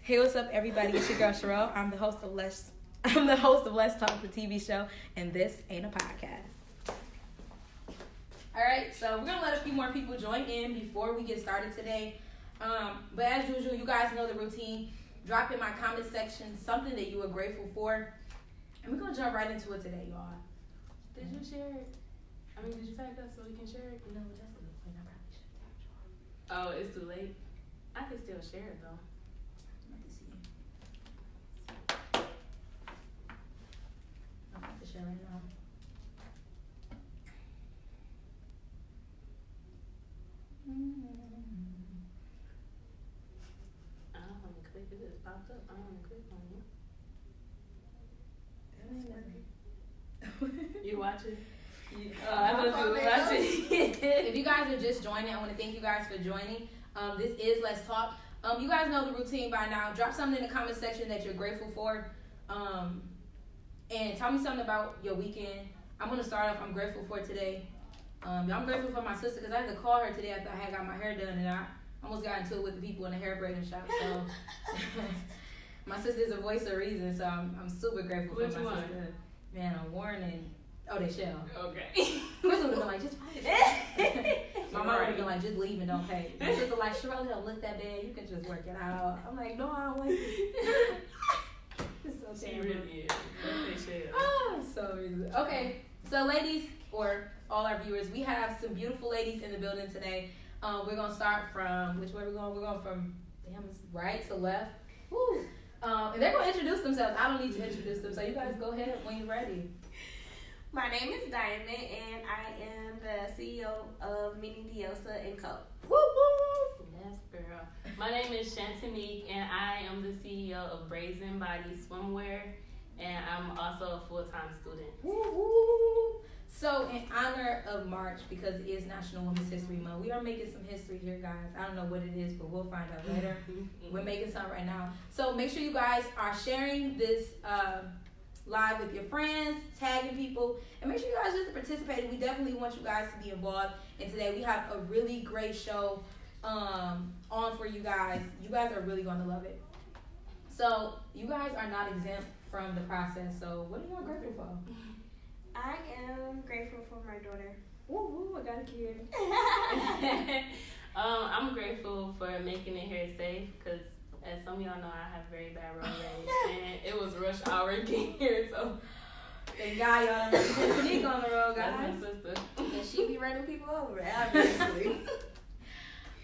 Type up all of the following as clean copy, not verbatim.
Hey, what's up, everybody? It's your girl Cherrell. I'm the host of Let's Talk, the TV show, and this ain't a podcast. All right, so we're gonna let a few more people join in before we get started today. But as usual, you guys know the routine. Drop in my comment section something that you are grateful for, and we're gonna jump right into it today, y'all. Did you share it? Did you tag us so we can share it? No, that's a good point. I probably should have. Oh, it's too late. I can still share it though. Let me see. I'm about to share right now. I don't want to click it. It just popped up. I don't want to click on it. You watching? I know you were watching. If you guys are just joining, I want to thank you guys for joining. This is Let's Talk. You guys know the routine by now. Drop something in the comment section that you're grateful for. And tell me something about your weekend. I'm going to start off. I'm grateful for today. I'm grateful for my sister because I had to call her today after I had got my hair done, and I almost got into it with the people in the hair braiding shop. So my sister's a voice of reason, so I'm super grateful for my sister. Man, I'm warning. Oh, they shall. Okay. Chris would have been like, just pay. My mom would have been like, just leave and don't pay. My sister like, Cherrell, don't look that bad. You can just work it out. I'm like, no, I don't like it. It's so terrible. She really is. They shall. Oh, so easy. Okay, so ladies, or all our viewers, we have some beautiful ladies in the building today. We're going to start from, which way we're going? We're going from right to left. Woo. And they're going to introduce themselves. I don't need to introduce them, so you guys go ahead when you're ready. My name is Diamond, and I am the CEO of Mini Diosa & Co. Woo woo! Yes, girl. My name is Shantanique, and I am the CEO of Brazen Body Swimwear, and I'm also a full-time student. Woo woo! So, in honor of March, because it is National Women's History Month, we are making some history here, guys. I don't know what it is, but we'll find out later. We're making some right now. So, make sure you guys are sharing this live with your friends, tagging people, and make sure you guys just participate. We definitely want you guys to be involved. And today we have a really great show on for you guys. You guys are really going to love it. So, you guys are not exempt from the process. So, what are you grateful for? I am grateful for my daughter. Woo woo, I got a kid. I'm grateful for making it here safe because, as some of y'all know, I have very bad road rage, and it was rush hour getting here, so. Thank God y'all don't sneak on the road, guys. That's my sister. And she be running people over, obviously.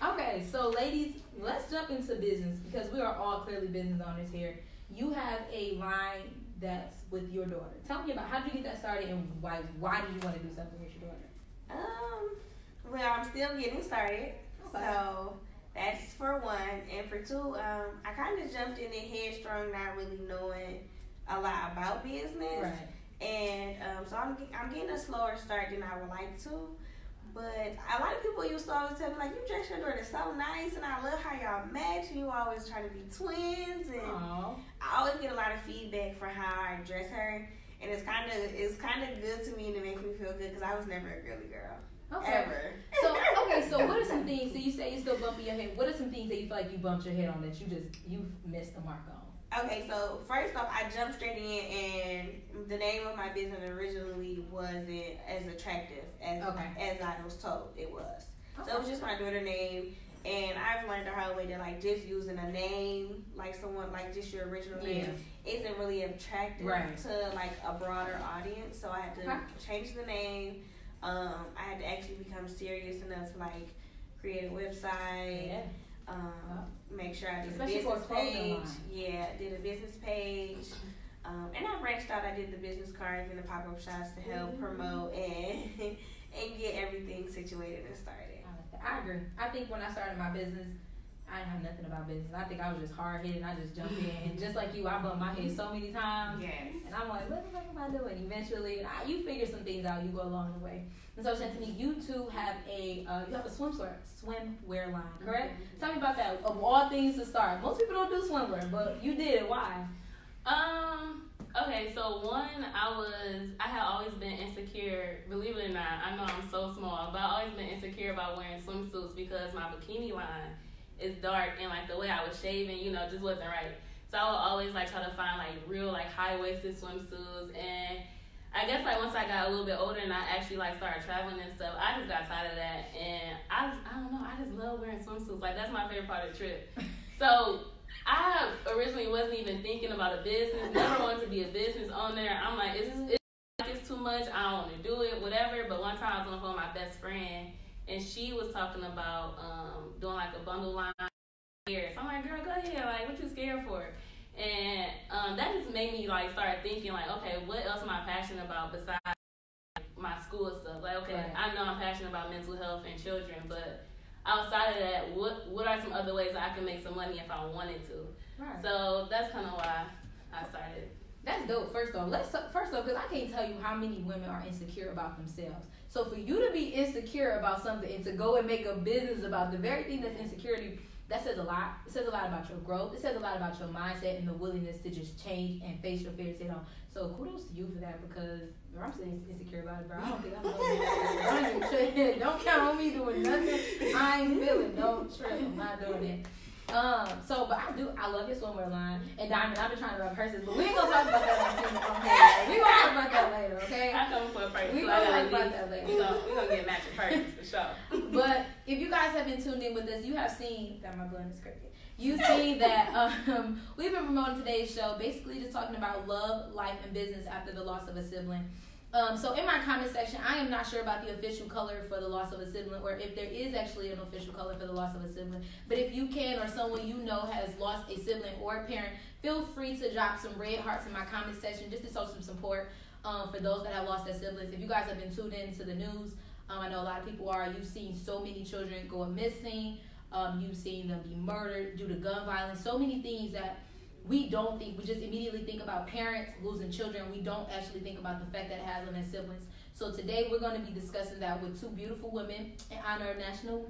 Okay, so ladies, let's jump into business because we are all clearly business owners here. You have a line that's with your daughter. Tell me about how did you get that started and why did you want to do something with your daughter? Well, I'm still getting started, Okay. so that's for one. And for two, I kind of jumped in it headstrong, not really knowing a lot about business. Right. And so I'm getting a slower start than I would like to. But a lot of people used to always tell me, like, you dress your daughter so nice, and I love how y'all match, and you always try to be twins. And Aww. I always get a lot of feedback for how I dress her, and it's kind of good to me, and it makes me feel good because I was never a girly girl. Okay. Ever. So what are some things? So you say you still bumping your head. What are some things that you feel like you bumped your head on that you missed the mark on? Okay, so first off, I jumped straight in, and the name of my business originally wasn't as attractive as I was told it was. Okay. So it was just my daughter's name, and I've learned the hard way that, like, just using a name, like someone, like just your original name, isn't really attractive to, like, a broader audience. So I had to change the name. I had to actually become serious enough to, like, create a website. Make sure I did a business page. Yeah, did a business page. And I branched out. I did the business cards and the pop-up shops to help promote and get everything situated and started. I agree. I think when I started my business, I didn't have nothing about business. I think I was just hard-headed. I just jumped in. And just like you, I bumped my head so many times. Yes. And I'm like, what the fuck am I doing? Eventually, you figure some things out. You go along the way. And so, Shantanique, you two have a swimwear line, correct? Mm-hmm. Tell me about that. Of all things to start, most people don't do swimwear, but you did it. Why? Okay, so one, I had always been insecure. Believe it or not, I know I'm so small, but I've always been insecure about wearing swimsuits because my bikini line it's dark, and like the way I was shaving, you know, just wasn't right. So I would always like try to find like real like high-waisted swimsuits. And I guess like once I got a little bit older and I actually like started traveling and stuff, I just got tired of that. And I don't know, I just love wearing swimsuits. Like that's my favorite part of the trip. So I originally wasn't even thinking about a business, never wanted to be a business owner. I'm like, it's too much, I don't want to do it, whatever. But one time I was on the phone with my best friend, and she was talking about doing like a bundle line. So I'm like, girl, go ahead, like, what you scared for? And that just made me like start thinking like, okay, what else am I passionate about besides my school stuff? Like, okay, right. I know I'm passionate about mental health and children, but outside of that, what are some other ways I can make some money if I wanted to? Right. So that's kind of why I started. That's dope. First off, because I can't tell you how many women are insecure about themselves. So for you to be insecure about something and to go and make a business about the very thing that's insecurity, that says a lot. It says a lot about your growth. It says a lot about your mindset and the willingness to just change and face your fears head on. So kudos to you for that, because I'm still insecure about it, bro. I don't think I'm doing it. Don't count on me doing nothing I ain't feeling. Don't trip. I'm not doing it. But I love your swimwear line. And Diamond, I've been trying to rub purses, but we ain't gonna talk about that on here. We gonna talk about that later, okay? I'm coming for a purse. We gonna talk about that later. We're gonna get matching purses for sure. But if you guys have been tuned in with us, you have seen that my blood is cricket. You've seen that we've been promoting today's show, basically just talking about love, life, and business after the loss of a sibling. So in my comment section, I am not sure about the official color for the loss of a sibling, or if there is actually an official color for the loss of a sibling. But if you can, or someone you know has lost a sibling or a parent, feel free to drop some red hearts in my comment section just to show some support for those that have lost their siblings. If you guys have been tuned in to the news, I know a lot of people are. You've seen so many children go missing. You've seen them be murdered due to gun violence. So many things that we don't think. We just immediately think about parents losing children. We don't actually think about the fact that it has on their siblings. So today we're going to be discussing that with two beautiful women in honor of National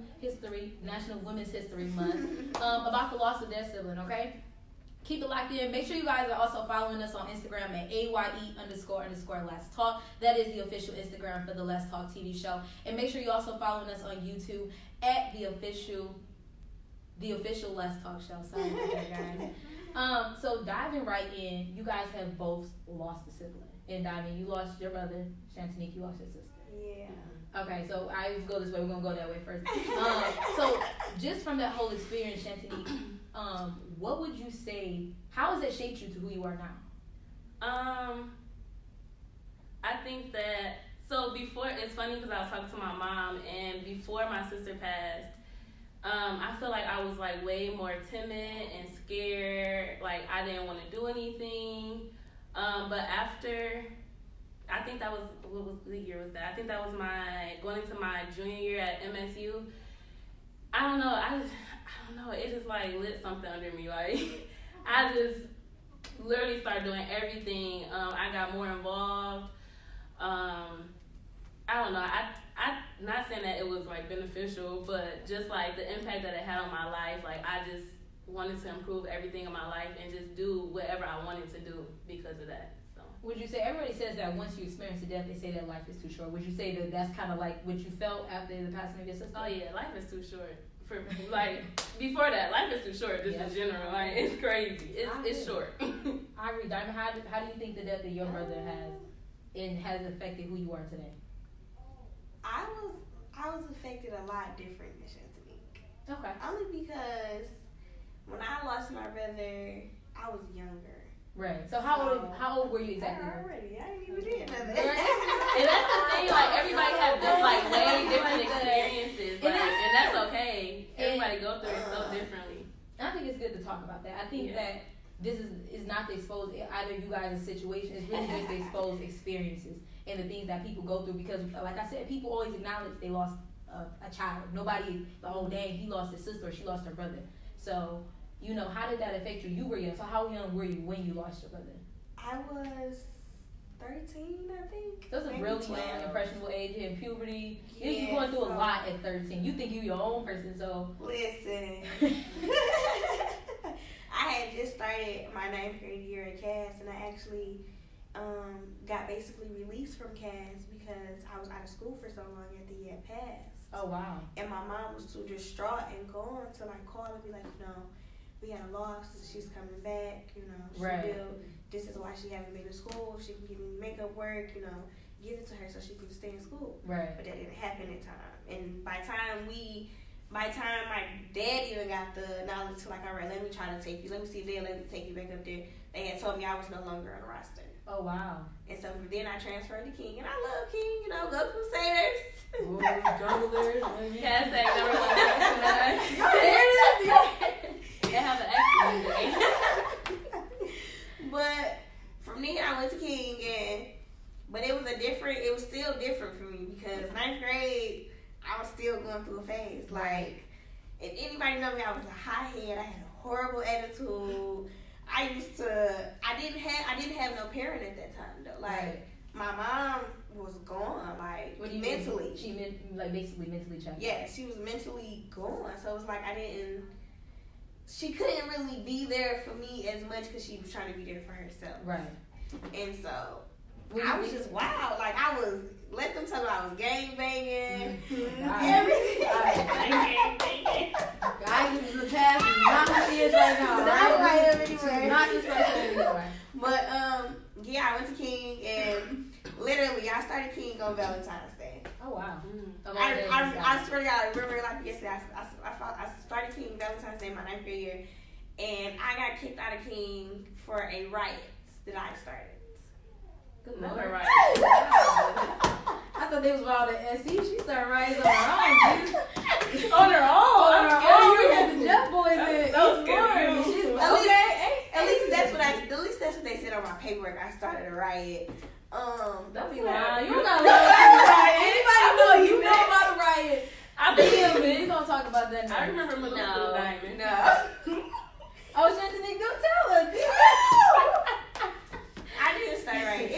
Women's History Month about the loss of their sibling, okay? Keep it locked in. Make sure you guys are also following us on Instagram at AYE__Let's Talk. That is the official Instagram for the Let's Talk TV show. And make sure you also following us on YouTube at the official Let's Talk show. Sorry about that, guys. So diving right in, you guys have both lost a sibling. And Diamond, you lost your brother. Shantanique, you lost your sister. Yeah. Okay, so I always go this way. We're gonna go that way first. So just from that whole experience, Shantanique, what would you say? How has it shaped you to who you are now? I think that before, it's funny because I was talking to my mom, and before my sister passed, I feel like I was like way more timid and scared. Like I didn't want to do anything. But after, I think that was, what was the year was that? I think that was going into my junior year at MSU. I don't know. It just like lit something under me. Like I just literally started doing everything. I got more involved. I don't know. I not saying that it was like beneficial, but just like the impact that it had on my life. Like I just wanted to improve everything in my life and just do whatever I wanted to do because of that. So would you say, everybody says that once you experience a death, they say that life is too short. Would you say that that's kind of like what you felt after the passing of your sister? Oh yeah, life is too short. For like before that, life is too short. Just in general, like it's crazy. It's short. I agree, Diamond. How do you think the death of your brother has affected who you are today? I was affected a lot different than Shantanique. Okay. Only because when I lost my brother, I was younger. Right. So how old were you exactly? I ain't even did nothing. And that's the thing, like everybody has like way different experiences, like, and that's okay. Everybody go through it so differently. I think it's good to talk about that. I think that this is not to expose either of you guys' situation. It's really just to expose experiences and the things that people go through. Because, like I said, people always acknowledge they lost a child. Nobody, dang, he lost his sister or she lost her brother. So, how did that affect you? You were young. So how young were you when you lost your brother? I was 13, I think. That's a really young, impressionable age. You're in puberty. Yeah, you're going through a lot at 13. You think you're your own person, so. Listen. I had just started my 9th grade year at Cass, and I actually got basically released from Cass because I was out of school for so long after the year passed. Oh, wow. And my mom was too distraught and gone to like call and be like, we had a loss. She's coming back. She will. This is why she hasn't been to school. If she can give me makeup work, give it to her so she can stay in school. Right. But that didn't happen in time. And by the time my dad even got the knowledge to like, all right, let me try to take you. Let me see if they'll let me take you back up there. They had told me I was no longer on the roster. Oh, wow. And so then I transferred to King. And I love King, go Crusaders. Ooh, junglers. Hashtag number one. They have an excellent. But from there I went to King, but it was still different for me because 9th grade I was still going through a phase. Like, if anybody know me, I was a hothead. I had a horrible attitude. I didn't have no parent at that time though. Like, my mom was gone, like, what do you mentally. Mean? She basically mentally checked. Yeah, she was mentally gone. So it was like she couldn't really be there for me as much because she was trying to be there for herself. Right. And so I was just wild. Like, let them tell me I was gang banging. Everything. Gang banging. Guys, this is the past. It's not what she is right now. Not who I am anyway. Not this person anymore. But, I went to King, and literally, I started King on Valentine's Day. Oh, wow. I swear to God, I remember like yesterday, I started King Valentine's Day my 9th grade year, and I got kicked out of King for a riot that I started. Good Lord. Right. I thought they was wild at SC. She started riots on her own, dude. On her own? On her own. We had the Jeff boys in East Orange. She's At least that's what they said on my paperwork. I started a riot. Don't be lying. You don't got to riot. Anybody know you know about a riot? I believe we gonna talk about that now. I remember middle school Diamond. No. Oh, Shantanique, don't tell us. I didn't start right.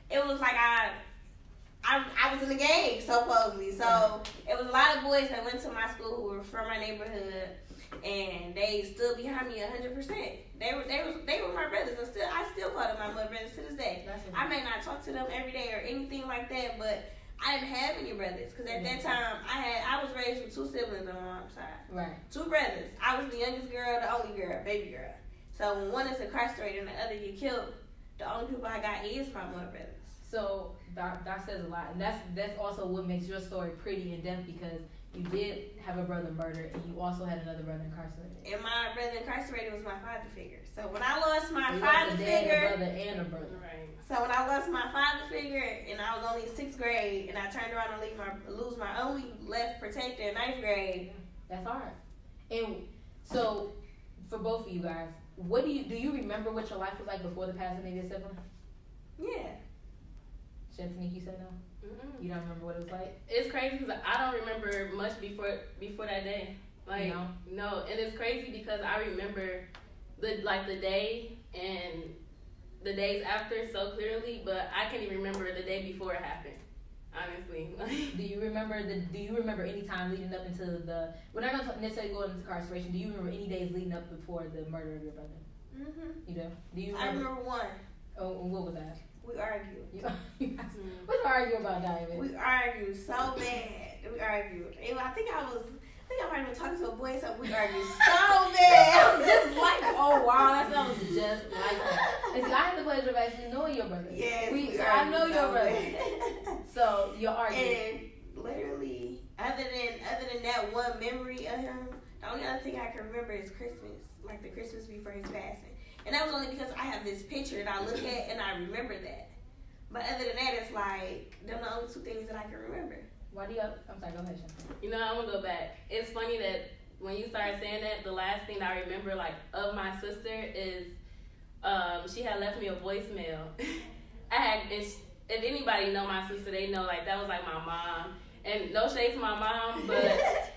It was like I was in the gang, supposedly. So it was a lot of boys that went to my school who were from my neighborhood, and they stood behind me 100%. They were my brothers. I still call them my blood brothers to this day. I may not talk to them every day or anything like that, but I didn't have any brothers because at that time I was raised with 2 siblings on my mom's side. Right. 2 brothers. I was the youngest girl, the only girl, baby girl. So when one is incarcerated and the other get killed, the only people I got is my blood brothers. So that says a lot, and that's also what makes your story pretty in depth because you did have a brother murdered, and you also had another brother incarcerated. And my brother incarcerated was my father figure. So when I lost my so father figure, a brother and a brother. Right. So when I lost my father figure, and I was only in 6th grade, and I turned around and lose my only left protector in 9th grade. That's hard. And so, for both of you guys, do you remember what your life was like before the passing of your sibling? Yeah. Shantanique, you said no. Mm-mm. You don't remember what it was like? It's crazy because I don't remember much before that day. Like, no, and it's crazy because I remember the day and the days after so clearly, but I can't even remember the day before it happened. Honestly, do you remember any time leading up into the? We're not gonna necessarily go into incarceration. Do you remember any days leading up before the murder of your brother? Mhm. You do. Do you? I remember one. Oh, what was that? We argued. What you argue about, Diamond? We argued so bad. We argued. I think I might have been talking to a boy, so we argued so bad. Just like, oh wow, that sounds just like that. And see, I had the pleasure of actually knowing your brother. Yes, so I know your brother. So you're arguing. And literally, other than that one memory of him, the only other thing I can remember is Christmas, like the Christmas before his passing. And that was only because I have this picture that I look at and I remember that. But other than that, it's like, them the only 2 things that I can remember. Why do you I'm sorry, go ahead, Shanti. You know, I'm going to go back. It's funny that when you started saying that, the last thing that I remember, like, of my sister is she had left me a voicemail. If anybody know my sister, they know, like, that was, like, my mom. And no shade to my mom, but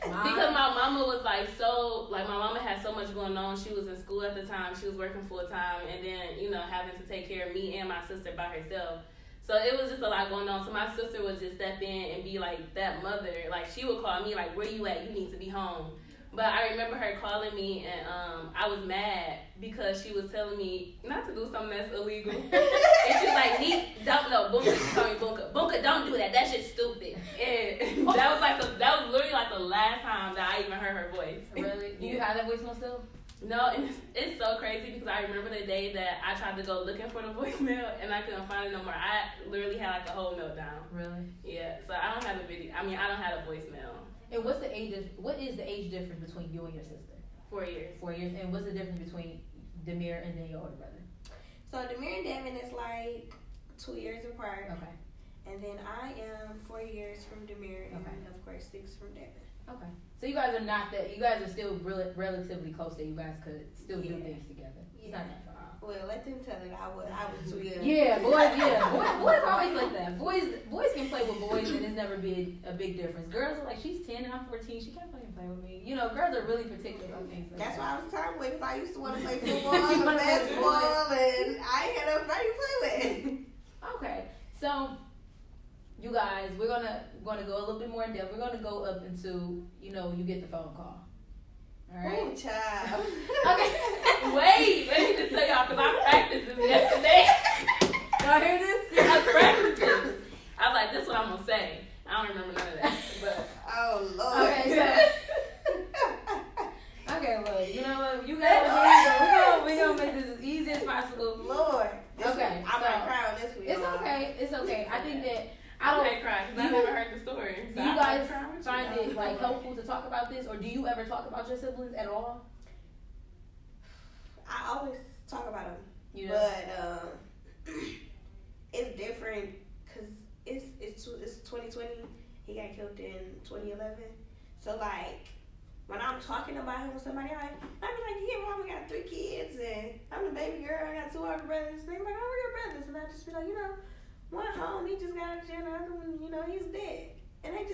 because my mama was my mama had so much going on. She was in school at the time. She was working full time, and then, having to take care of me and my sister by herself. So it was just a lot going on. So my sister would just step in and be like that mother. Like, she would call me like, where you at? You need to be home. But I remember her calling me, and I was mad because she was telling me not to do something that's illegal. And she was like, don't know, Bunka, she told me Bunka, don't do that. That shit's stupid. And that was literally like the last time that I even heard her voice. Really? Do you have that voicemail still? No, and it's so crazy because I remember the day that I tried to go looking for the voicemail and I couldn't find it no more. I literally had like a whole meltdown. Really? Yeah. So I don't have a video. I don't have a voicemail. And what is the age difference between you and your sister? 4 years. 4 years. And what's the difference between Demir and then your older brother? So Demir and Damon is like 2 years apart. Okay. And then I am 4 years from Demir and of course 6 from Damon. Okay. So you guys are not that. You guys are still relatively close that you guys could still do things together. It's not that far. Well, let them tell it. I was too young. Yeah, boys. Yeah, boys always like that. Boys can play with boys, and it's never been a big difference. Girls are like, she's 10 and I'm 14. She can't fucking play with me. You know, girls are really particular about things like That's that. why I was tired with because I used to want to play football and basketball, and I ain't had nobody to play with. Okay, so you guys, we're gonna go a little bit more in depth. We're gonna go up into, you get the phone call. All right. Oh, child. Okay. Wait, let me just tell y'all because I practiced this yesterday. Y'all hear this? I practiced this. I was like, this is what I'm gonna say. I don't remember none of that. But oh Lord. Okay, so okay, well, you know what? You guys, we're gonna make this as easy as possible. Lord. Okay. I might cry on this week. It's okay. It's okay. I think that I can't cry because I never heard the story. So do you guys find it like helpful to talk about this, or do you ever talk about your siblings at all? I always talk about them, but it's different because it's 2020. He got killed in 2011. So like when I'm talking about him with somebody, I be like, yeah, mom, we got 3 kids, and I'm the baby girl. I got 2 older brothers. They be like, oh, we're your brothers, and I just be like, one home, he just got out of jail, the other one, he's dead. And I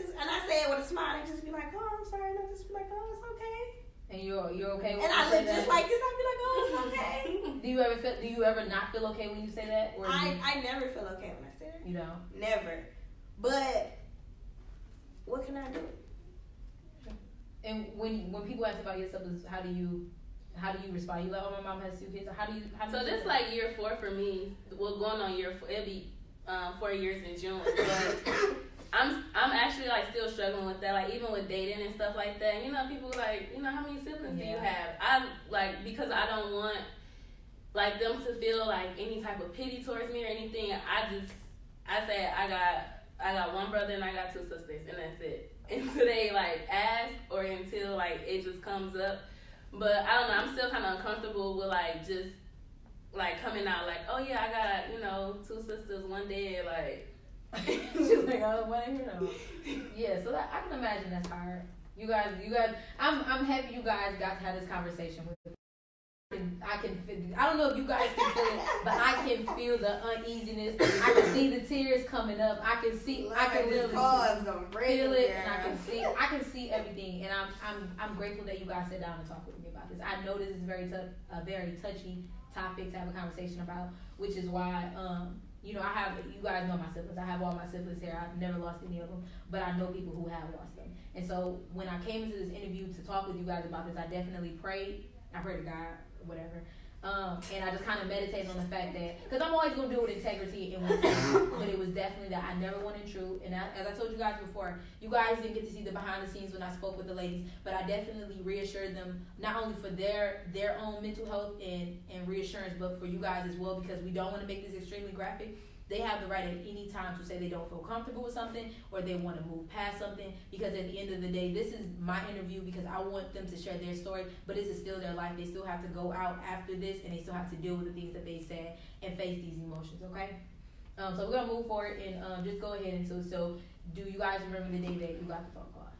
say it with a smile, they just be like, oh, I'm sorry, and I just be like, oh, it's okay. And you're okay with and I look just like this, I'd be like, oh, it's okay. Do you ever not feel okay when you say that? Or I never feel okay when I say that. You know? Never. But what can I do? And when people ask about your siblings, how do you respond? You like, oh, my mom has 2 kids. How do you so this like year 4 for me. Well, going on year 4, it'll be 4 years in June. But I'm actually like still struggling with that. Like even with dating and stuff like that. People like, how many siblings do you have? I like because I don't want like them to feel like any type of pity towards me or anything. I say I got 1 brother and I got 2 sisters and that's it. Until they like ask or until like it just comes up. But I don't know, I'm still kind of uncomfortable with like just like coming out like, oh yeah, I got 2 sisters, 1 dead, like. She's like, oh, what ain't Yeah, so I can imagine that's hard. You guys, I'm happy you guys got to have this conversation with me. I don't know if you guys can feel it, but I can feel the uneasiness. I can see the tears coming up. I can literally feel it, and I can see everything. And I'm grateful that you guys sat down and talked with me about this. I know this is a very touchy topic to have a conversation about, which is why you guys know my siblings. I have all my siblings here. I've never lost any of them, but I know people who have lost them. And so when I came into this interview to talk with you guys about this, I definitely prayed. I prayed to God, whatever. And I just kind of meditated on the fact that, because I'm always going to do it with integrity and with but it was definitely that I never wanted truth. And as I told you guys before, you guys didn't get to see the behind the scenes when I spoke with the ladies, but I definitely reassured them, not only for their own mental health and reassurance, but for you guys as well, because we don't want to make this extremely graphic. They have the right at any time to say they don't feel comfortable with something or they want to move past something, because at the end of the day, this is my interview because I want them to share their story, but this is still their life. They still have to go out after this and they still have to deal with the things that they said and face these emotions, okay? So we're going to move forward and just go ahead and so do you guys remember the day that you got the phone call?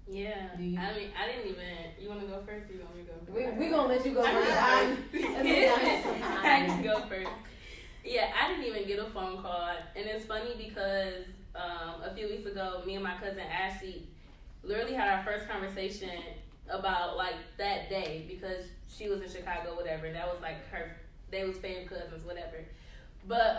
Yeah. I didn't even, you want to go first or you want me to go first? We're going to let you go first. I can go first. Yeah, I didn't even get a phone call, and it's funny because a few weeks ago, me and my cousin Ashley literally had our first conversation about like that day because she was in Chicago, whatever. That was like they was favorite cousins, whatever. But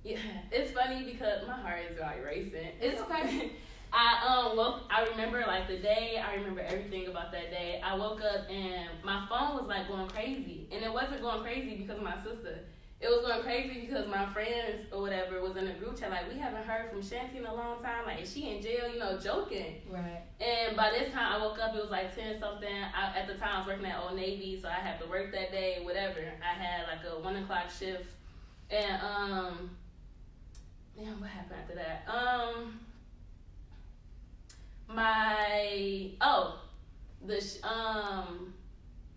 yeah, it's funny because my heart is like racing. It's okay. I remember like the day. I remember everything about that day. I woke up and my phone was like going crazy, and it wasn't going crazy because of my sister. It was going crazy because my friends or whatever was in a group chat like, we haven't heard from Shanti in a long time. Like, is she in jail? You know, joking. Right. And by this time I woke up, it was like 10 something. At the time I was working at Old Navy, so I had to work that day. Whatever. I had like a 1 o'clock shift, and damn, what happened after that?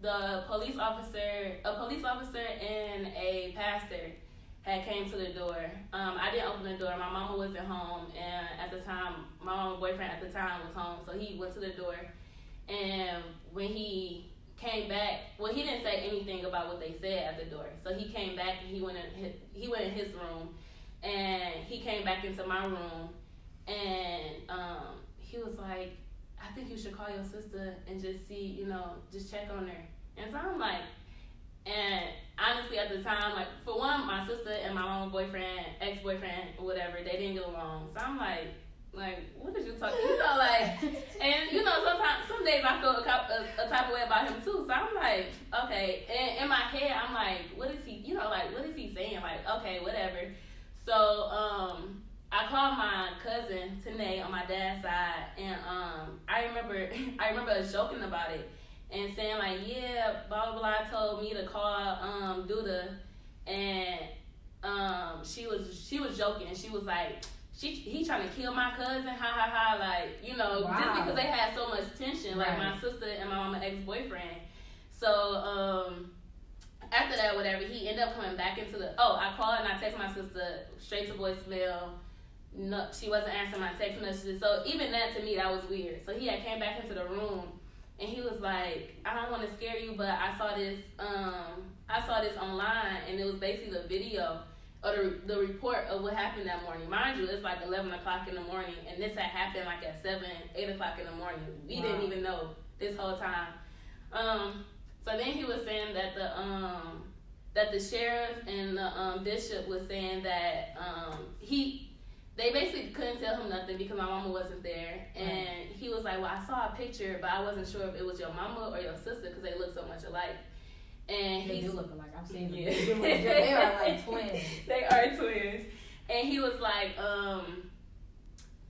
The police officer and a pastor had came to the door. I didn't open the door. My mama wasn't home, and at the time, my mama's boyfriend at the time was home, so he went to the door. And when he came back, well, he didn't say anything about what they said at the door. So he came back and he went in his room, and he came back into my room, and he was like, I think you should call your sister and just see, you know, just check on her. And so I'm like, and honestly at the time, like, for one, my sister and my mama's boyfriend, ex-boyfriend, whatever, they didn't get along. So I'm like, what did you talk, you know, like, and you know, some days I feel a type of way about him too. So I'm like, okay, and in my head, I'm like, what is he, you know, like, what is he saying? Like, okay, whatever. So, I called my cousin Tanae on my dad's side, and I remember us joking about it and saying like, yeah, blah blah blah told me to call Duda, and she was joking, and she was like, he trying to kill my cousin, ha ha ha, like, you know, wow. Just because they had so much tension, right. Like my sister and my mama's ex-boyfriend. So after that, whatever, he ended up coming back into I called and I texted my sister straight to voicemail. No, she wasn't answering my text messages. So even that, to me, that was weird. So he had came back into the room, and he was like, I don't want to scare you, but I saw this online, and it was basically the video or the report of what happened that morning. Mind you, it's like 11 o'clock in the morning, and this had happened like at 7, 8 o'clock in the morning. We wow. Didn't even know this whole time. So then he was saying that the sheriff and the bishop was saying that they basically couldn't tell him nothing because my mama wasn't there. And right. He was like, well, I saw a picture, but I wasn't sure if it was your mama or your sister because they look so much alike. And they do look alike. I've seen them. Yeah. They are like twins. They are twins. And he was like,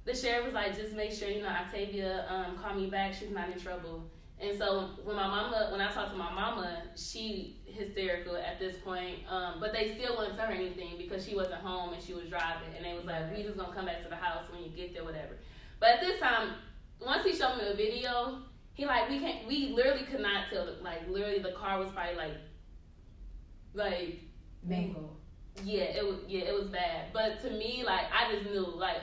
the sheriff was like, just make sure, you know, Octavia call me back. She's not in trouble. And so when I talked to my mama, she hysterical at this point, but they still wouldn't tell her anything because she wasn't home and she was driving, and they was like, we just gonna come back to the house when you get there, whatever. But at this time, once he showed me the video, he like, we literally could not tell, like, literally the car was probably like mangled. Yeah, it was bad. But to me, like, I just knew, like,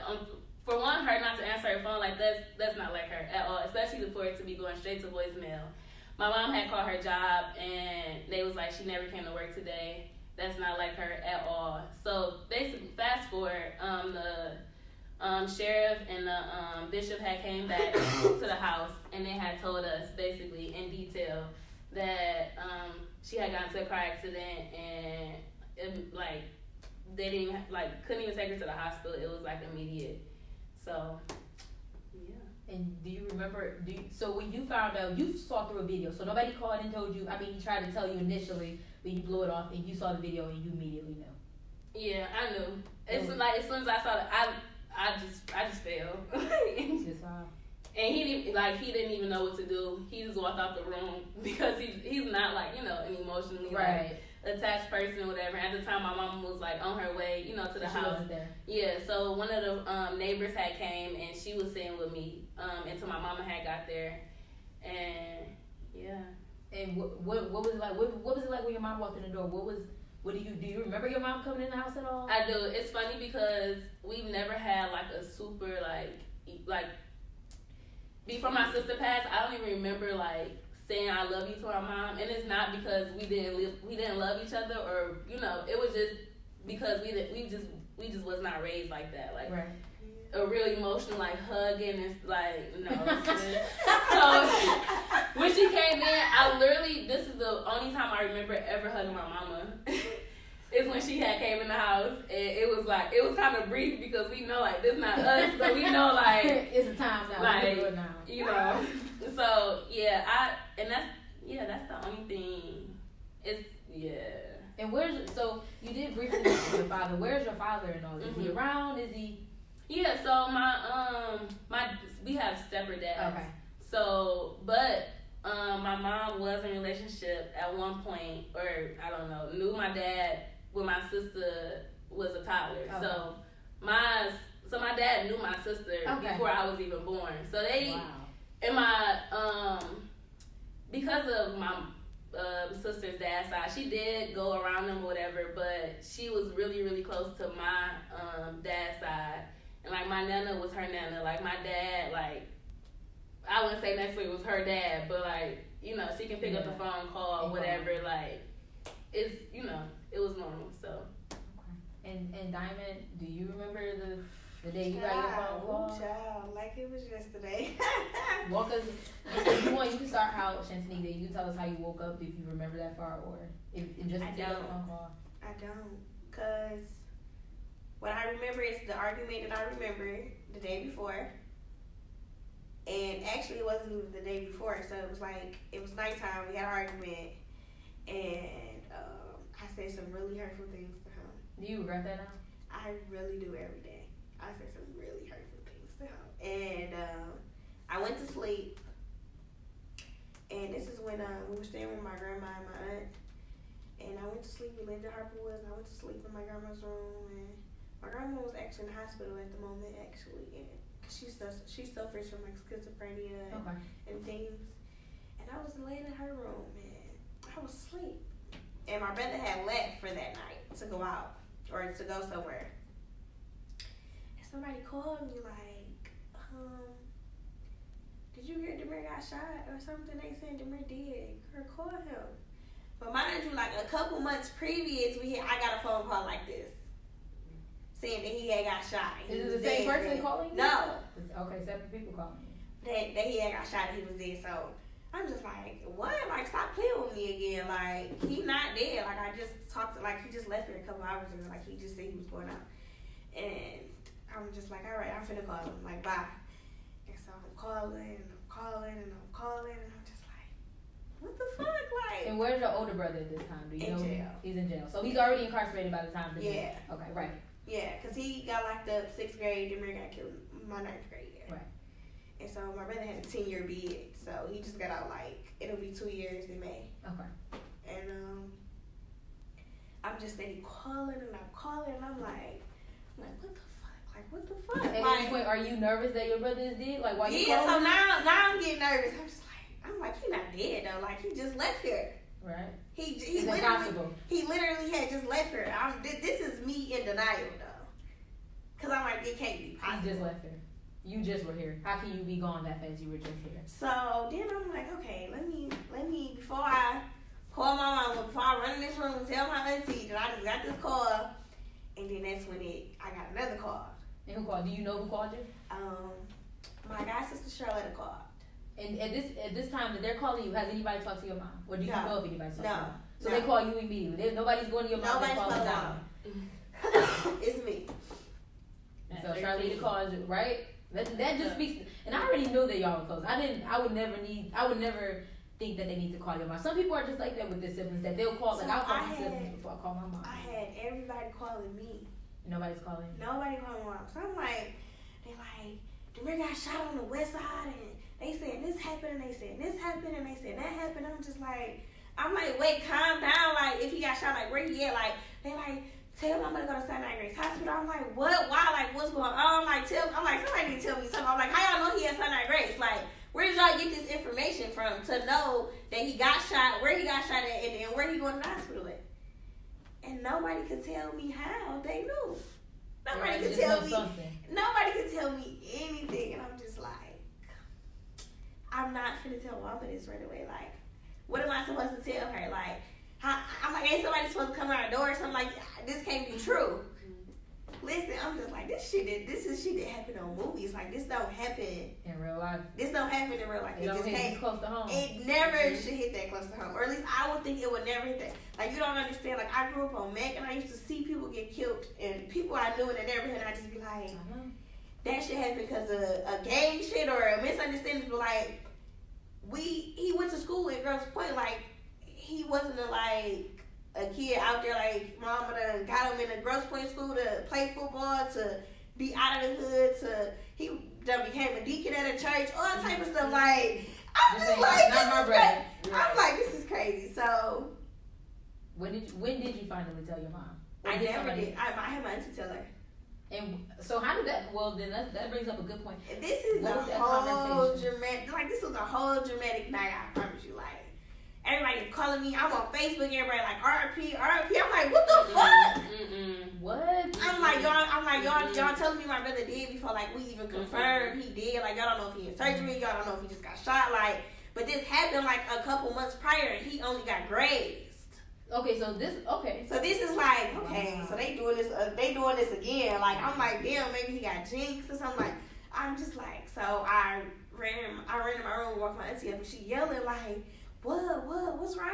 for one, her not to answer her phone, like, that's not like her at all, especially for it to be going straight to voicemail. My mom had called her job, and they was like, she never came to work today. That's not like her at all. So basically, fast forward, the sheriff and the bishop had came back to the house, and they had told us basically in detail that she had gotten into a car accident, and it, like, they didn't couldn't even take her to the hospital. It was like immediate. So, yeah. And do you remember, so when you found out, you saw through a video, so nobody called and told you, I mean, he tried to tell you initially, but you blew it off, and you saw the video, and you immediately knew. Yeah, I knew. It's like, as soon as I saw it, I just failed. And he didn't even know what to do. He just walked out the room because he's not, like, you know, an emotionally, right. Like, attached person or whatever. At the time, my mom was like on her way, you know, to the house. She wasn't there. Yeah, so one of the neighbors had came, and she was sitting with me until my mama had got there, and yeah. And what was it like? What was it like when your mom walked in the door? Do you remember your mom coming in the house at all? I do. It's funny because we've never had like a super like before my sister passed. I don't even remember like saying I love you to our mom, and it's not because we didn't love each other, or, you know, it was just because we just was not raised like that, like right. A real emotional like hugging and like no. So when she came in, this is the only time I remember ever hugging my mama. is when she had came in the house, and it was kind of brief because we know like this not us, so we know like it's a time now. Like now. You know, so that's the only thing. And so you did briefly mention your father. Where's your father and all this? Is he around? Is he? Yeah. So we have separate dads. Okay. So, but my mom was in a relationship at one point, or I don't know, knew my dad when my sister was a toddler. Okay. So my dad knew my sister before I was even born. So and my because of my sister's dad's side, she did go around them or whatever, but she was really, really close to my dad's side. And like my nana was her nana. Like my dad, like I wouldn't say necessarily was her dad, but like, you know, she can pick up the phone, call, whatever. Like it's, you know, it was normal. So. Okay. And Diamond, do you remember the day you got your phone call? Child, like it was yesterday. Walk us. If you want, you can start how Shantanique. You can tell us how you woke up if you remember that far, or if just a phone call. I don't, cause what I remember is the argument that I remember the day before. And actually, it wasn't even the day before, so it was nighttime. We had an argument, and I said some really hurtful things to him. Do you regret that now? I really do every day. I said some really hurtful things to him, and I went to sleep. And this is when we were staying with my grandma and my aunt, and I went to sleep. We lived in Harper Woods, and I went to sleep in my grandma's room, and my grandma was actually in the hospital at the moment, actually, and she suffers from like schizophrenia and things. And I was laying in her room, and I was asleep. And my brother had left for that night to go out or to go somewhere. And somebody called me like, did you hear Demir got shot or something? They said Demir did. Girl, call him. But mind you, like a couple months previous, I got a phone call like this, saying that he had got shot. Is it the same person calling you? No. Okay, separate people calling you. That he had got shot and he was dead. So I'm just like, what? Like, stop playing with me again. Like, he not dead. Like, I just talked to, like, he just left here a couple hours ago. Like, he just said he was going out. And I'm just like, all right, I'm finna call him. Like, bye. And so I'm calling, and I'm calling, and I'm calling, and I'm just like, what the fuck? Like. And where's your older brother at this time? Do you know? Jail. He's in jail. So he's already incarcerated by the time. Yeah. Okay, right. Yeah, because he got locked up 6th grade. Demir got killed my 9th grade year. Right. And so my brother had a 10-year bid. So he just got out, like, it'll be 2 years in May. Okay. And I'm just steady calling, and I'm calling, and I'm like, what the fuck? Like, what the fuck? At any point, are you nervous that your brother is dead? Like, why you calling? So now I'm getting nervous. I'm like, he not dead, though. Like, he just left here. Right. He literally had just left her. This is me in denial though, cause I'm like, it can't be possible. He just left her. You just were here. How can you be gone that fast? You were just here. So then I'm like, okay, let me before I call my mama, before I run in this room and tell my auntie that I just got this call, and then that's when I got another call. And who called? Do you know who called you? My god sister Cherrell called. And at this time that they're calling you, has anybody talked to your mom? Or do you know if anybody's talked to your mom? So they call you immediately. Nobody's going to your mom. Nobody's calling down. It's me. So Charlene calls you, right? That just speaks. And I already knew that y'all were close. I would never think that they need to call your mom. Some people are just like that with their siblings, that they'll call. Like, I'll call my siblings before I call my mom. I had everybody calling me. Nobody's calling you. Nobody calling my mom. So I'm like, they're like, Demir got shot on the west side, and they said this happened, and they said this happened, and they said that happened. I'm like, wait, calm down. Like, if he got shot, like, where he at? Like, they like, tell him I'm gonna go to St. Grace Hospital. I'm like, what? Why? Like, what's going on? I'm like, somebody need to tell me something. I'm like, how y'all know he at St. Grace? Like, where did y'all get this information from to know that he got shot, where he got shot at, and then where he going to the hospital at? And nobody could tell me how they knew. Nobody could tell me. Nobody could tell me anything, and I'm just like, I'm not finna tell Mama this right away. Like, what am I supposed to tell her? Like, I'm like, ain't somebody supposed to come out the door or something? Like, this can't be true. Listen, listen, I'm just like, this is shit that happen on movies. Like, this don't happen in real life. This don't happen in real life. It just hit close to home. It never should hit that close to home. Or at least I would think it would never hit that. Like, you don't understand. Like, I grew up on Mac, and I used to see people get killed, and people I knew in the neighborhood, and I just be like, that shit happened because of a gang shit or a misunderstanding. But, like, he went to school at Grosse Pointe. Like, he wasn't a kid out there, like, mama done got him in a Grosse Pointe school to play football, to be out of the hood, he done became a deacon at a church, all type of stuff. Like, I'm just like, not my brother. I'm like, this is crazy. So, when did you finally tell your mom? I never did. I had my auntie tell her. And so how did that? Well, then that brings up a good point. This is a whole dramatic. Like, this was a whole dramatic night. I promise you. Like, everybody calling me. I'm on Facebook. Everybody like RP. I'm like, what the fuck? What? I'm like, y'all telling me my brother did before, like, we even confirmed he did. Like, y'all don't know if he in surgery. Y'all don't know if he just got shot. Like, but this happened like a couple months prior, and he only got grazed. Okay, so this is like, okay, so they doing this again. Like, I'm like, damn, maybe he got jinxed or something. Like, I'm just like, so I ran in my room, walked my auntie up, and she yelling like, what's wrong?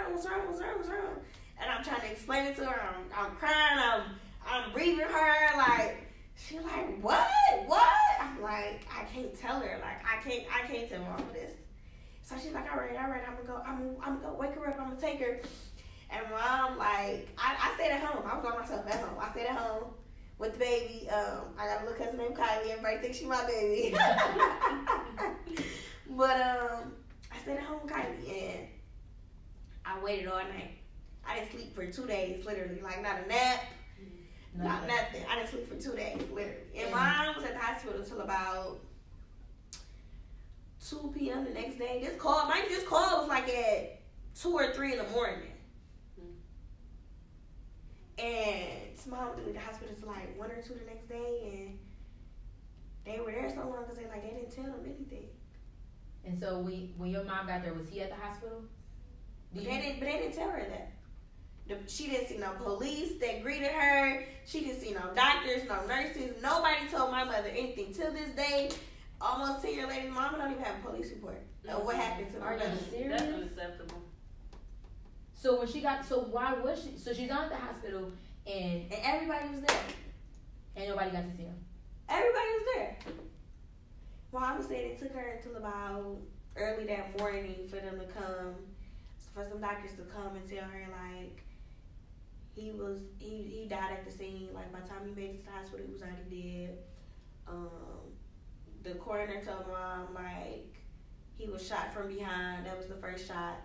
And I'm trying to explain it to her. I'm crying. I'm breathing her. Like, she like, what? I'm like, I can't tell her. Like, I can't tell mom this. So she's like, all right. I'm gonna go wake her up. I'm gonna take her. And mom, like, I stayed at home. I was by myself at home. I stayed at home with the baby. I got a little cousin named Kylie. Everybody thinks she my baby. But I stayed at home with Kylie, and I waited all night. I didn't sleep for 2 days, literally. Like, not a nap, not nothing. I didn't sleep for 2 days, literally. And mom was at the hospital until about 2 p.m. the next day. This call was like at 2 or 3 in the morning. And mom went to the hospital to like 1 or 2 the next day, and they were there so long because they didn't tell them anything. And so when your mom got there, was he at the hospital? But they didn't tell her that. She didn't see no police that greeted her. She didn't see no doctors, no nurses. Nobody told my mother anything. Till this day, almost 10 years later, mama don't even have a police report of what happened to her. Are you serious? That's unacceptable. So why was she? So she's not at the hospital, and everybody was there. And nobody got to see her. Everybody was there. Mama said it took her until about early that morning for them to come, for some doctors to come and tell her, like, he died at the scene. Like, by the time he made it to the hospital, he was already dead. The coroner told mom, like, he was shot from behind. That was the first shot.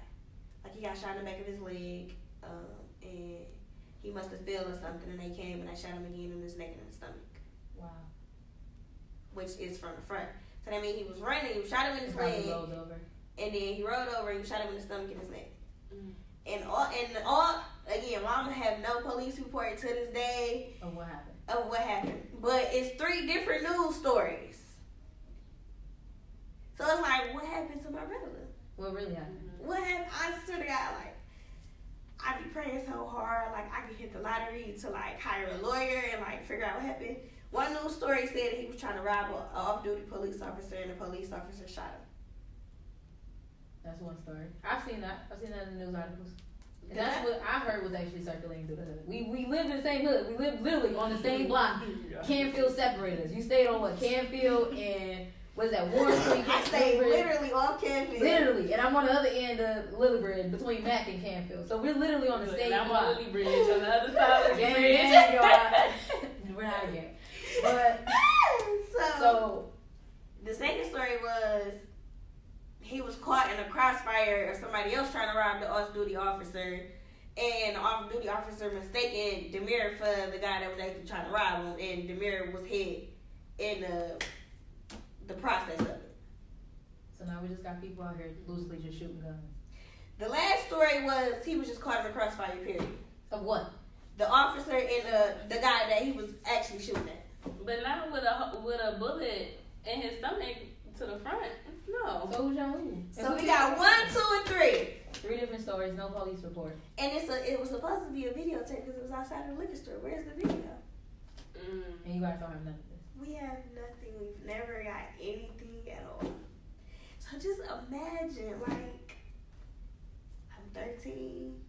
Like, he got shot in the back of his leg, and he must have fell or something, and they came and they shot him again in his neck and his stomach. Wow. Which is from the front. So that means he was running, you shot him in his leg, rolled over. And then he rolled over and you shot him in the stomach and his neck. And all again, mama have no police report to this day of what happened. But it's 3 different news stories. So it's like, what happened to my brother? What really happened? What happened? I swear to God, like, I be praying so hard, like, I could hit the lottery to, like, hire a lawyer and, like, figure out what happened. One news story said that he was trying to rob an off-duty police officer, and the police officer shot him. That's one story. I've seen that in the news articles. And that's what I heard was actually circulating through the hood. We lived in the same hood. We lived literally on the same block. Canfield separated us. You stayed on what? Canfield and what is that? Warren Street. I stayed literally off Canfield. Literally, and I'm on the other end of Lillibridge between Mac and Canfield. So we're literally on the same block. I'm on Lillibridge on the other side of the bridge. We're not again. But so the second story was he was caught in a crossfire of somebody else trying to rob the off-duty officer, and the off-duty officer mistaken Demir for the guy that was actually trying to rob him, and Demir was hit in the process of it. So now we just got people out here loosely just shooting guns. The last story was he was just caught in a crossfire period. Of what? The officer and the guy that he was actually shooting at. But not with a bullet in his stomach to the front. No. So who's y'all who? So we got 1, 2, and 3. 3 different stories, no police report. And it was supposed to be a videotape because it was outside of the liquor store. Where's the video? And you guys don't have none of this. We have nothing. We've never got anything at all. So just imagine, like, I'm 13.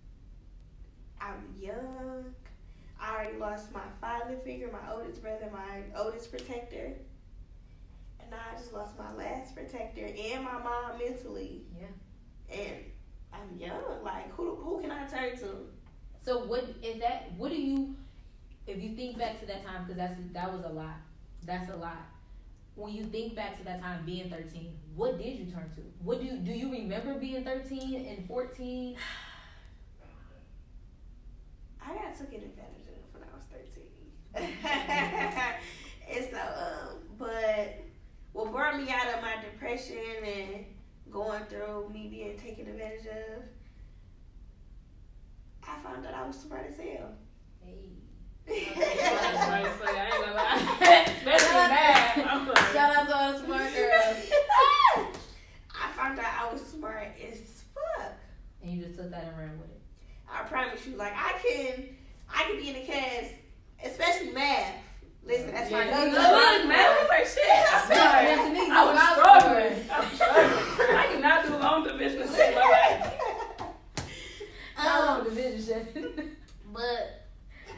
I'm young. I already lost my father figure, my oldest brother, my oldest protector. And now I just lost my last protector and my mom mentally. Yeah. And I'm young. Like, who can I turn to? So if you think back to that time, because that was a lot. That's a lot. When you think back to that time being 13, what did you turn to? What do you remember being 13 and 14? I got taken advantage of when I was 13. And so, but what brought me out of my depression and going through me being taken advantage of, I found that I was smart as hell. Hey. I ain't gonna lie. Especially mad. Shout out to all the smart girls. I found out I was smart as fuck. And you just took that and ran with it. I promise you, like I can be in the class, especially math. Listen, that's my math was like shit. I was struggling. I cannot do long division and shit like that. Long division. But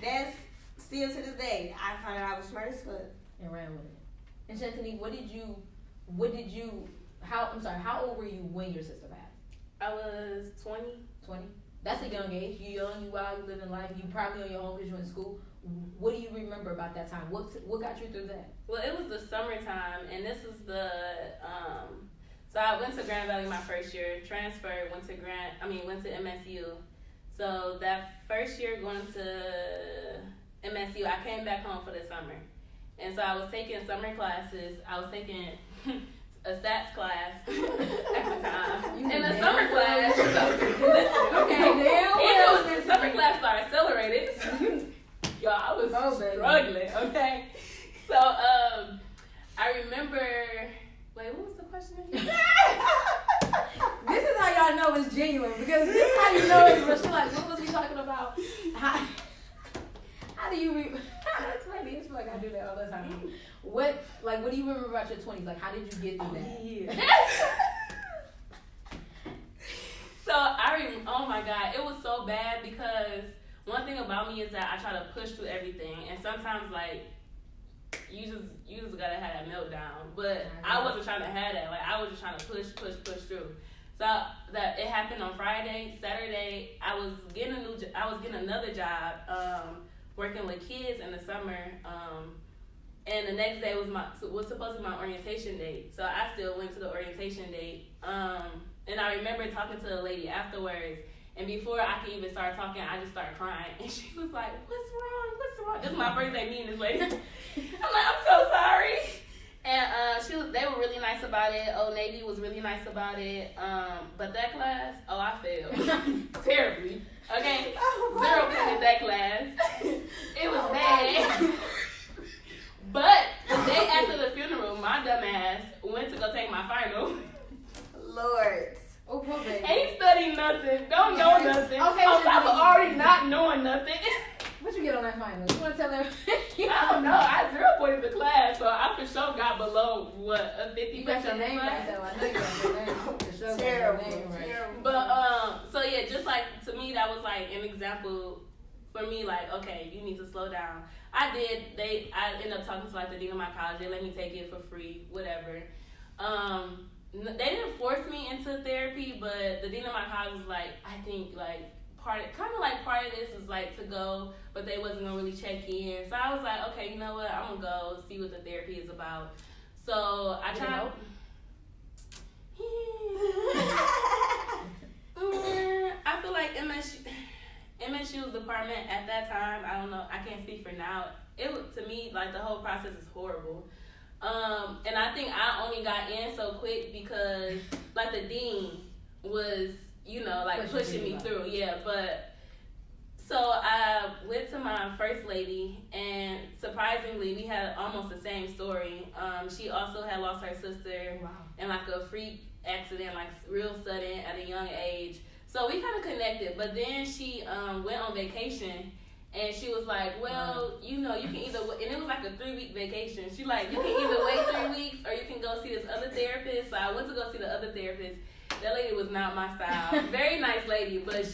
that's still to this day. I found out I was smart as fuck and ran with it. And Shantanique, how old were you when your sister passed? I was 20. 20? That's a young age. You young, you wild, you living life. You probably on your own because you're in school. What do you remember about that time? What got you through that? Well, it was the summertime, and this is the so I went to Grand Valley my first year, transferred, went to MSU. So that first year going to MSU, I came back home for the summer. And so I was taking summer classes. I was taking a stats class at the time. And the summer class, the summer class started accelerated. Y'all, I was struggling, okay? So, I remember, wait, what was the question again? This is how y'all know it's genuine, because this is how you know it's real. She's like, what was we talking about? How do you that's funny. It's like I do that all the time. What do you remember about your 20s? Like, how did you get through that? So, oh my God, it was so bad because one thing about me is that I try to push through everything, and sometimes, like, you just gotta have that meltdown. But I wasn't trying to have that. Like, I was just trying to push through. So that it happened on Friday. Saturday, I was getting another job, working with kids in the summer. And the next day was supposed to be my orientation date. So I still went to the orientation date. And I remember talking to the lady afterwards. And before I could even start talking, I just started crying. And she was like, what's wrong? This is my first day meeting this lady. I'm like, I'm so sorry. And they were really nice about it. Old Navy was really nice about it. But that class, I failed. Terribly. Okay? 0 point in that class. It was bad. But the day after the funeral, my dumb ass went to go take my final. Lord. Oh, poor baby. Ain't studied nothing. Don't know nothing. Okay, on top of already not knowing nothing. What you get on that final? You want to tell them? I don't know. I 0 pointed the class, so I for sure got below a 50%. You got your name right though. I know you got your name. For sure. Terrible. Got your name right. Terrible. But so yeah, just like to me that was like an example for me. Like, okay, you need to slow down. I did. I ended up talking to like the dean of my college. They let me take it for free, whatever. They didn't force me into therapy, but the dean of my college was like, I think like part of this is like to go, but they wasn't gonna really check in. So I was like, okay, you know what? I'm gonna go see what the therapy is about. So I tried. I feel like MSU's department at that time, I don't know, I can't speak for now. To me, like the whole process is horrible. And I think I only got in so quick because like the dean was, like pushing me through. Yeah, but so I went to my first lady, and surprisingly, we had almost the same story. She also had lost her sister in like a freak accident, like real sudden at a young age. So we kind of connected, but then she went on vacation, And she was like, well, you know, you can either, and it was like a 3-week vacation. She like, you can either wait 3 weeks or you can go see this other therapist. So I went to go see the other therapist. That lady was not my style. Very nice lady, but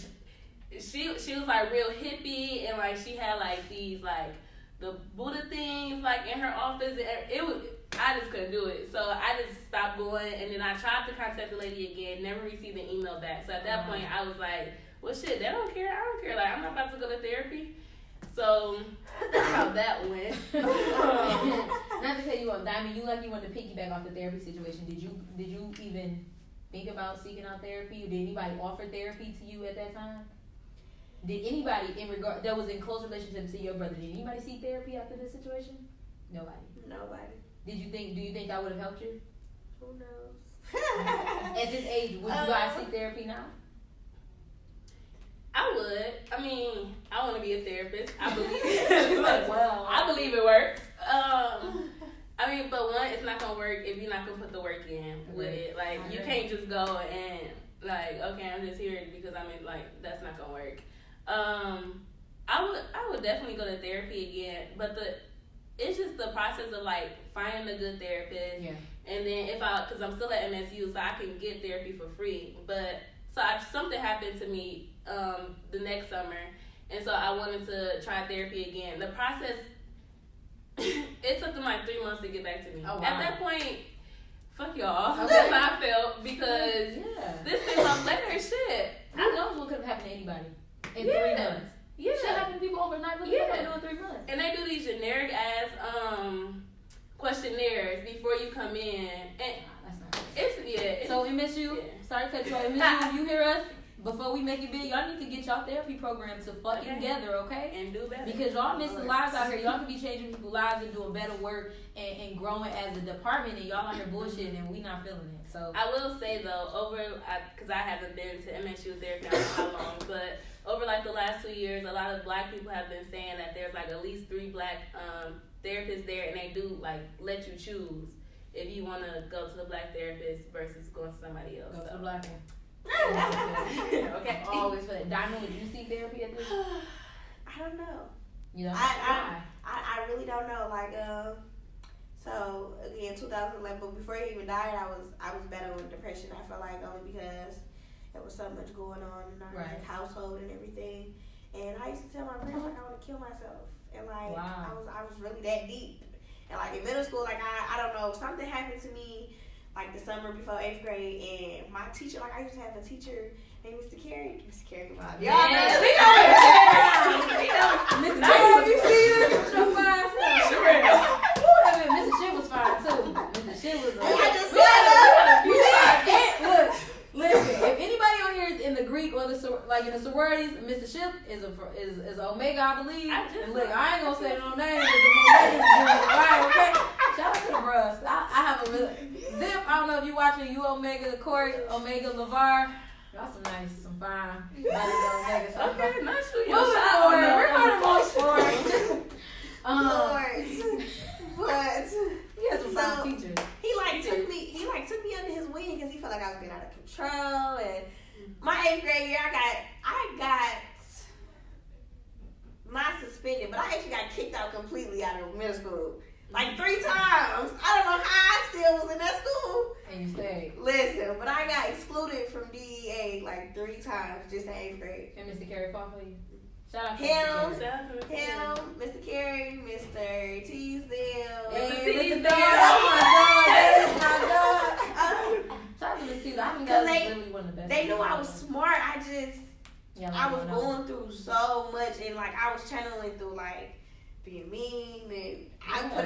she was like real hippie, and like she had like these like the Buddha things like in her office. It was, I just couldn't do it. So I just stopped going, and then I tried to contact the lady again, never received an email back. So at that point I was like, well shit, they don't care, I don't care. Like I'm not about to go to therapy. So that's how that went. Not to tell you what, Diamond, you like you wanted to piggyback off the therapy situation. Did you even think about seeking out therapy? Or did anybody offer therapy to you at that time? Did anybody that was in close relationship to your brother, did anybody seek therapy after this situation? Nobody. Do you think that would have helped you? Who knows? At this age, would you guys seek therapy now? I would. I mean, I want to be a therapist. I believe it. Like, well, I believe it works. I mean, but one, it's not gonna work if you're not gonna put the work in with it. Like, you can't just go and like, okay, I'm just here because I'm in. Like, that's not gonna work. I would definitely go to therapy again, but it's just the process of like finding a good therapist. Yeah. And then because I'm still at MSU, so I can get therapy for free. But something happened to me the next summer, and so I wanted to try therapy again. The process, it took them like 3 months to get back to me. Oh, wow. At that point, fuck y'all. Okay. That's how I felt, because this 3 months later, shit. Who knows what could have happened to anybody in 3 months? Yeah. Shit happened to people overnight. Look at what they do in 3 months. And they do these generic ass questionnaires before you come in. And that's not it's so MSU, sorry to cut you off. MSU, you hear us? Before we make it big, y'all need to get y'all therapy program to fucking together, okay? And do better. Because y'all missing lives out here. Y'all could be changing people's lives and doing better work and growing as a department, and y'all out here bullshitting, and we not feeling it. So I will say though, because I haven't been to MSU therapy, I don't know how long, but over like the last 2 years, a lot of black people have been saying that there's like at least 3 black therapists there, and they do like let you choose if you want to go to the black therapist versus going to somebody else. Go to the black one. Okay. Always for that. Diamond, would you seek therapy at this? I don't know. You know, I really don't know. Like, so again, 2011. But before he even died, I was battling with depression. I felt like only because there was so much going on in our like, household and everything. And I used to tell my friends like I want to kill myself. And like I was really that deep. And like in middle school, like I don't know, something happened to me. Like the summer before 8th grade, and my teacher, like I used to have a teacher named Mr. Carey. Mr. Carey, y'all know. Mr. Carey, you see this? So fine. Mr. Shit was fine too. Mr. Shit was. I just said look. Listen, if anybody on here is in the Greek or in the sororities, Mr. Ship is Omega, I believe. And look, I ain't gonna say no names, but the Omega is doing right, okay? Shout out to the bros. I have a really Zip. I don't know if you watching you Omega Corey, Omega LeVar. Y'all some fine. Omega. So okay, not sure. Moving forward, we're going to move forward. But he has some fine teachers. He took me under his wing because he felt like I was getting out of control. And my 8th grade year, I got not suspended, but I actually got kicked out completely out of middle school. Like 3 times. I don't know how I still was in that school. And you stayed. Listen, but I got excluded from DEA like 3 times just in 8th grade. And Mr. Carey fought for you? Shout out to him, Mr. Carey, Mr. Teasdale. Mr. Teasdale. Oh my God. Shout out to Mr. Teasdale. I think that was really one of the best. They knew I was smart. I was going through so much, and like I was channeling through like being mean, and I put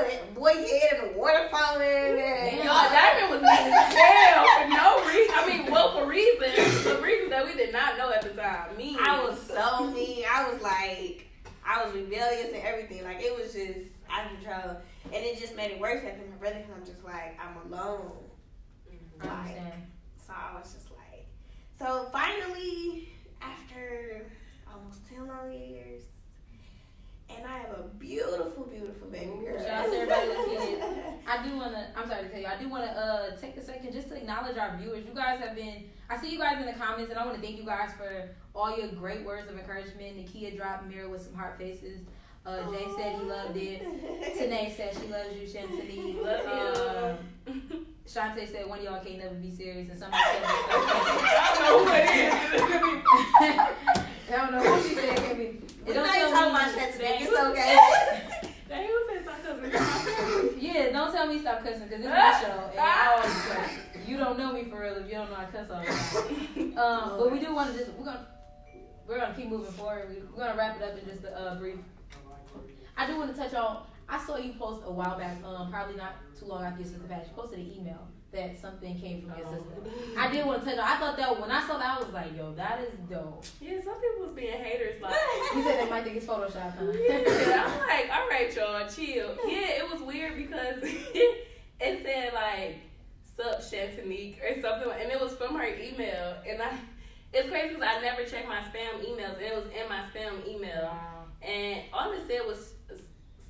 a boy head in a water fountain, and y'all, Diamond was mean as hell for no reason. I mean, well, for reasons that we did not know at the time. Mean. I was so mean. I was rebellious and everything. Like it was just out of control, and it just made it worse after my brother. Cause I'm just like I'm alone. I understand. So I was just like, so finally after almost 10 long years. And I have a beautiful, beautiful baby girl. Shout out to everybody with kids. I'm sorry to tell you, I do want to take a second just to acknowledge acknowledge our viewers. You guys have been, I see you guys in the comments, and I want to thank you guys for all your great words of encouragement. Nakia dropped Mirror with some heart faces. Jay said he loved it. Tanae said she loves you. Shantanique. Love you. Shantae said one of y'all can't never be serious. And somebody said, I don't know who it is. I don't know what she said. It don't you tell talking me. about Shantanique. It's okay. Dang, who said stop cussing? Yeah, don't tell me stop cussing because this is my show. And I always cuss. You don't know me for real if you don't know I cuss all the time. But we do want to just, we're gonna keep moving forward. We're gonna wrap it up in just a brief. I do want to touch on. I saw you post a while back, probably not too long after your sister passed. You posted an email that something came from your sister. I did want to touch on. I thought that when I saw that, I was like, yo, that is dope. Yeah, some people was being haters. Like, You said they might think it's Photoshop, huh? yeah, I'm like, all right, y'all, chill. Yeah, it was weird because it said like, "Sup, Shantanique" or something, and it was from her email. And it's crazy because I never checked my spam emails, and it was in my spam email. Wow. And all it said was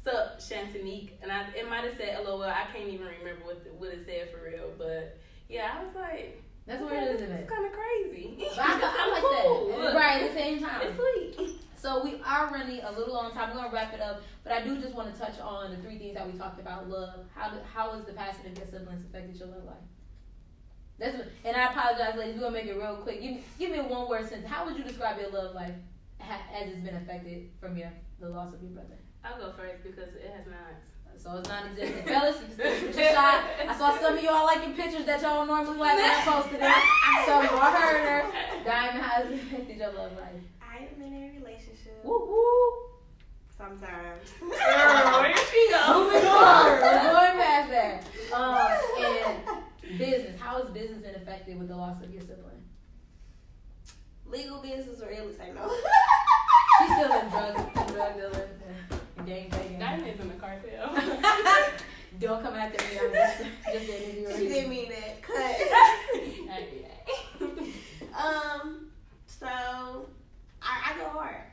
"Sup, Shantanique," and it might have said "LOL." I can't even remember what it said for real, but yeah, I was like, that's what it is, isn't it? It's kind of crazy. But I like cool. that. Right, at the same time. It's sweet. So we are running a little on time. We're gonna wrap it up, but I do just want to touch on the 3 things that we talked about. Love. How has the passing of your siblings affected your love life? And I apologize, ladies. We're gonna make it real quick. Give me a one-word sentence. How would you describe your love life as it's been affected from the loss of your brother? I'll go first because it has not. So it's non-existent. Fellas, you can shoot your shot. I saw some of y'all liking pictures that y'all normally like when I posted it. So y'all heard her. Diamond, how has it affected your love life? I am in a relationship. Woo woo. Sometimes. Where she go? Moving forward. We're going past that. And business. How has business been affected with the loss of your sibling? Legal business or else I know. She's still in drug dealing. Gang banging. Diamond's in the cartel. Don't come after me. I'm just interviewing. She didn't mean that. Cut. So I go hard.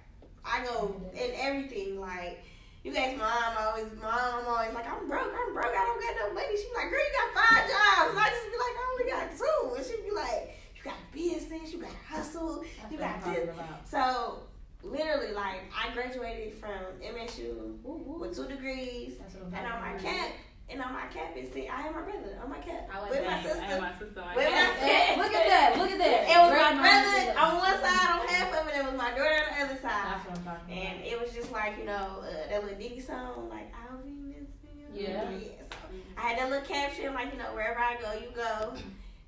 I go in everything. Like you guys, mom always like, I'm broke. I don't got no money. She be like, girl, you got 5 jobs. And I just be like, I only got 2. And she be like, you got business. You got hustle. You got this. So. Literally, like, I graduated from MSU with 2 degrees, and on my cap, it said, I have my brother on my cap. With my sister. I have my sister on my Look cap. at that. It was my brother on one side, on half of it, it was my daughter on the other side. That's what I'm talking about. And it was just like, that little Diddy song, like, I'll be missing you. Yeah. So I had that little caption, like, wherever I go, you go.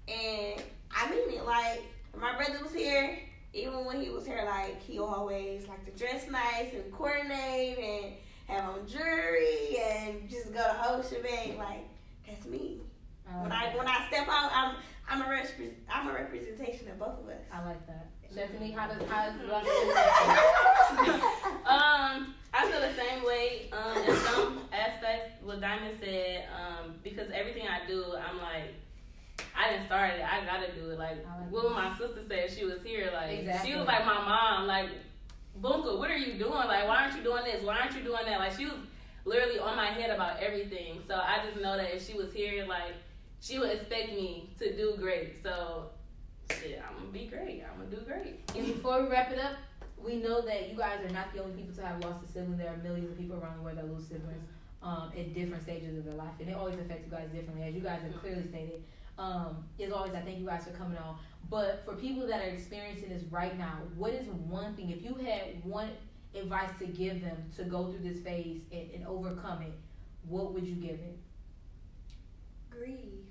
And I mean it, like, my brother was here. Even when he was here, like, he always liked to dress nice and coordinate and have on jewelry and just go the whole shebang. Like, that's me. When I step out, I'm a representation of both of us. I like that. Shantanique, how does I feel the same way in some aspects. What Diamond said, because everything I do, I'm like, I didn't start it. I gotta do it. Like when my sister said she was here, like she was like my mom. Like, Bunka, what are you doing? Like, why aren't you doing this? Why aren't you doing that? Like, she was literally on my head about everything. So I just know that if she was here, like, she would expect me to do great. So yeah, I'm gonna be great. I'm gonna do great. And before we wrap it up, we know that you guys are not the only people to have lost a sibling. There are millions of people around the world that lose siblings at different stages of their life, and it always affects you guys differently, as you guys have clearly stated. As always, I thank you guys for coming on. But for people that are experiencing this right now, what is one thing, if you had one advice to give them to go through this phase and overcome it, what would you give it? Grieve.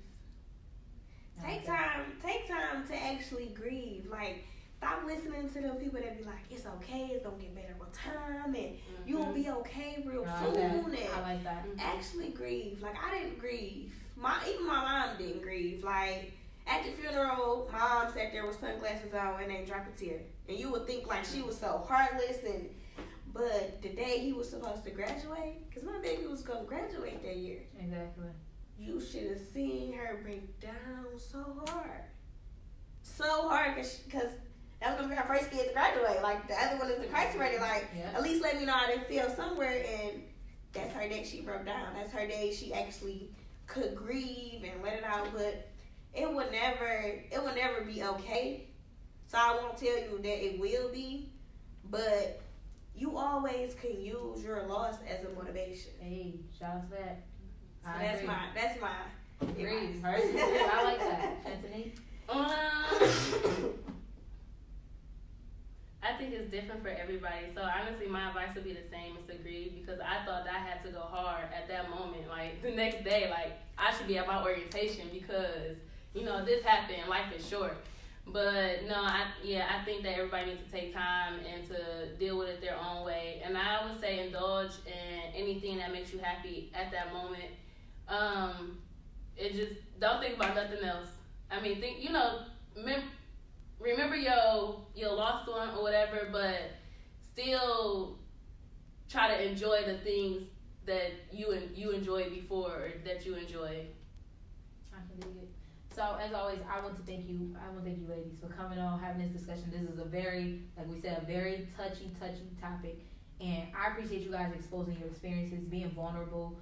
Take time to actually grieve. Like, stop listening to them people that be like, it's okay, it's gonna get better with time, and you will be okay real soon. I like that. Actually grieve. Like, I didn't grieve. Even my mom didn't grieve. Like, at the funeral, my mom sat there with sunglasses on and ain't drop a tear. And you would think like she was so heartless, but the day he was supposed to graduate, because my baby was gonna graduate that year. Exactly. You should have seen her break down so hard. So hard, because that was gonna be her first kid to graduate. Like, the other one is incarcerated. Like, at least let me know how they feel somewhere. And that's her day she broke down. That's her day she actually could grieve and let it out. But it will never be okay. So I won't tell you that it will be, but you always can use your loss as a motivation. Hey, shout out to that. So that's my Agree. I like that. Shantanique? I think it's different for everybody. So honestly, my advice would be the same as agree, because I thought that I had to go hard at that moment. Like the next day, like I should be at my orientation because, you know, this happened. Life is short. But no, I think that everybody needs to take time and to deal with it their own way. And I would say indulge in anything that makes you happy at that moment. It just don't think about nothing else. I mean, think, you know, remember your lost one or whatever, but still try to enjoy the things that you enjoyed before, or that you enjoy. I can dig it. So as always, I want to thank you ladies for coming on, having this discussion. This is a very, like we said, a very touchy topic, and I appreciate you guys exposing your experiences, being vulnerable,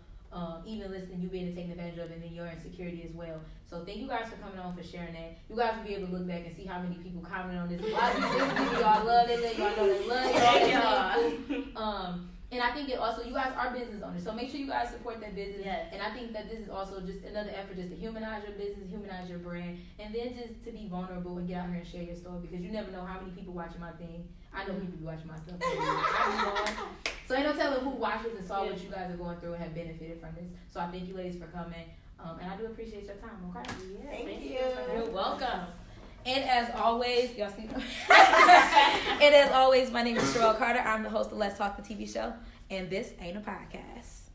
even listening, you being taken advantage of, and then your insecurity as well. So thank you guys for coming on, for sharing that. You guys will be able to look back and see how many people commented on this. A lot of people, y'all love it, y'all know they love y'all. And I think it also, you guys are business owners, so make sure you guys support that business. Yes. And I think that this is also just another effort just to humanize your business, humanize your brand, and then just to be vulnerable and get out here and share your story, because you never know how many people watching my thing. I know people be watching my stuff. So ain't no telling who watches and saw what you guys are going through and have benefited from this. So I thank you ladies for coming. And I do appreciate your time, okay? Yeah, thank you. You're welcome. And as always, y'all see and as always, my name is Cherrell Carter. I'm the host of Let's Talk the TV show, and this ain't a podcast.